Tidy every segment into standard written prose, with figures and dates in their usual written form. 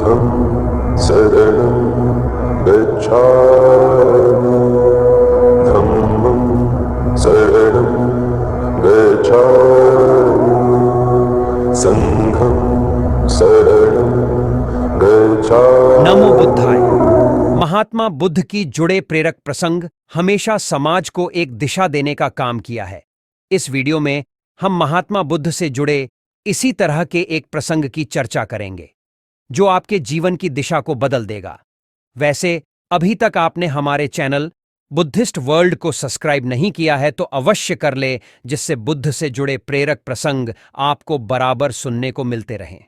बुद्धं शरणं गच्छामि धम्मं शरणं गच्छामि संघं शरणं गच्छामि। नमो बुद्धाय। महात्मा बुद्ध की जुड़े प्रेरक प्रसंग हमेशा समाज को एक दिशा देने का काम किया है। इस वीडियो में हम महात्मा बुद्ध से जुड़े इसी तरह के एक प्रसंग की चर्चा करेंगे जो आपके जीवन की दिशा को बदल देगा। वैसे अभी तक आपने हमारे चैनल बुद्धिस्ट वर्ल्ड को सब्सक्राइब नहीं किया है तो अवश्य कर ले, जिससे बुद्ध से जुड़े प्रेरक प्रसंग आपको बराबर सुनने को मिलते रहें।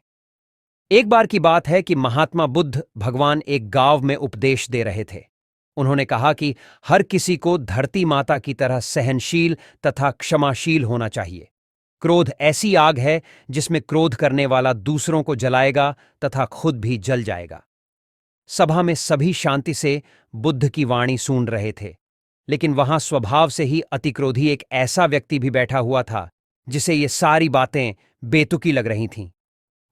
एक बार की बात है कि महात्मा बुद्ध भगवान एक गांव में उपदेश दे रहे थे। उन्होंने कहा कि हर किसी को धरती माता की तरह सहनशील तथा क्षमाशील होना चाहिए। क्रोध ऐसी आग है जिसमें क्रोध करने वाला दूसरों को जलाएगा तथा खुद भी जल जाएगा। सभा में सभी शांति से बुद्ध की वाणी सुन रहे थे, लेकिन वहां स्वभाव से ही अतिक्रोधी एक ऐसा व्यक्ति भी बैठा हुआ था जिसे ये सारी बातें बेतुकी लग रही थीं।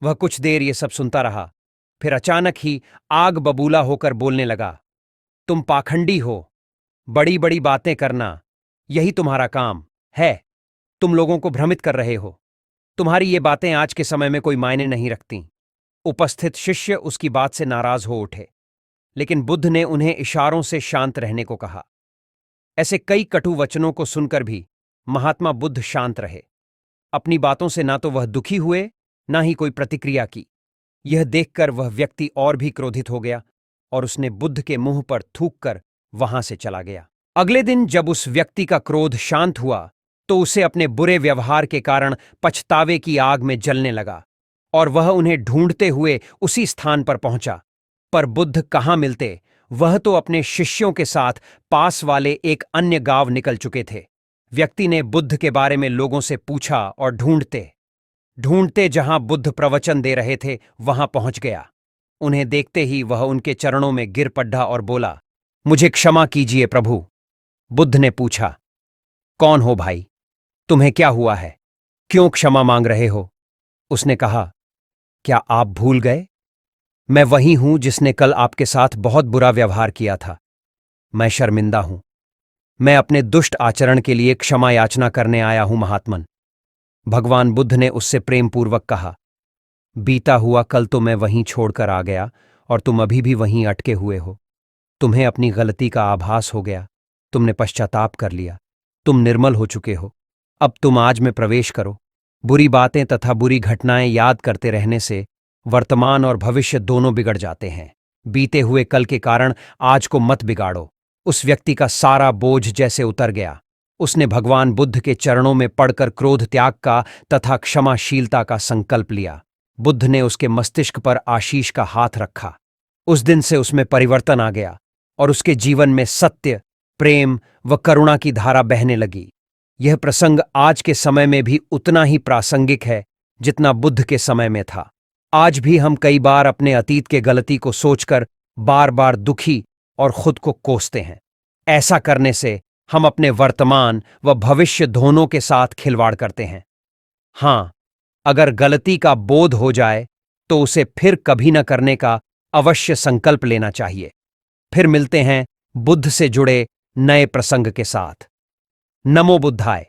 वह कुछ देर ये सब सुनता रहा, फिर अचानक ही आग बबूला होकर बोलने लगा, तुम पाखंडी हो, बड़ी बड़ी बातें करना यही तुम्हारा काम है। तुम लोगों को भ्रमित कर रहे हो। तुम्हारी ये बातें आज के समय में कोई मायने नहीं रखती। उपस्थित शिष्य उसकी बात से नाराज हो उठे, लेकिन बुद्ध ने उन्हें इशारों से शांत रहने को कहा। ऐसे कई कटु वचनों को सुनकर भी महात्मा बुद्ध शांत रहे। अपनी बातों से ना तो वह दुखी हुए, ना ही कोई प्रतिक्रिया की। यह देखकर वह व्यक्ति और भी क्रोधित हो गया और उसने बुद्ध के मुंह पर थूककर वहां से चला गया। अगले दिन जब उस व्यक्ति का क्रोध शांत हुआ तो उसे अपने बुरे व्यवहार के कारण पछतावे की आग में जलने लगा और वह उन्हें ढूंढते हुए उसी स्थान पर पहुंचा। पर बुद्ध कहाँ मिलते, वह तो अपने शिष्यों के साथ पास वाले एक अन्य गांव निकल चुके थे। व्यक्ति ने बुद्ध के बारे में लोगों से पूछा और ढूंढते ढूंढते जहां बुद्ध प्रवचन दे रहे थे वहां पहुंच गया। उन्हें देखते ही वह उनके चरणों में गिर पड़ा और बोला, मुझे क्षमा कीजिए प्रभु। बुद्ध ने पूछा, कौन हो भाई, तुम्हें क्या हुआ है, क्यों क्षमा मांग रहे हो? उसने कहा, क्या आप भूल गए? मैं वही हूं जिसने कल आपके साथ बहुत बुरा व्यवहार किया था। मैं शर्मिंदा हूं। मैं अपने दुष्ट आचरण के लिए क्षमा याचना करने आया हूं महात्मन। भगवान बुद्ध ने उससे प्रेमपूर्वक कहा, बीता हुआ कल तो मैं वहीं छोड़कर आ गया और तुम अभी भी वहीं अटके हुए हो। तुम्हें अपनी गलती का आभास हो गया, तुमने पश्चाताप कर लिया, तुम निर्मल हो चुके हो। अब तुम आज में प्रवेश करो। बुरी बातें तथा बुरी घटनाएं याद करते रहने से वर्तमान और भविष्य दोनों बिगड़ जाते हैं। बीते हुए कल के कारण आज को मत बिगाड़ो। उस व्यक्ति का सारा बोझ जैसे उतर गया। उसने भगवान बुद्ध के चरणों में पड़कर क्रोध त्याग का तथा क्षमाशीलता का संकल्प लिया। बुद्ध ने उसके मस्तिष्क पर आशीष का हाथ रखा। उस दिन से उसमें परिवर्तन आ गया और उसके जीवन में सत्य, प्रेम व करुणा की धारा बहने लगी। यह प्रसंग आज के समय में भी उतना ही प्रासंगिक है जितना बुद्ध के समय में था। आज भी हम कई बार अपने अतीत के गलती को सोचकर बार बार दुखी और खुद को कोसते हैं। ऐसा करने से हम अपने वर्तमान व भविष्य दोनों के साथ खिलवाड़ करते हैं। हाँ, अगर गलती का बोध हो जाए तो उसे फिर कभी न करने का अवश्य संकल्प लेना चाहिए। फिर मिलते हैं बुद्ध से जुड़े नए प्रसंग के साथ। नमो बुद्धाय।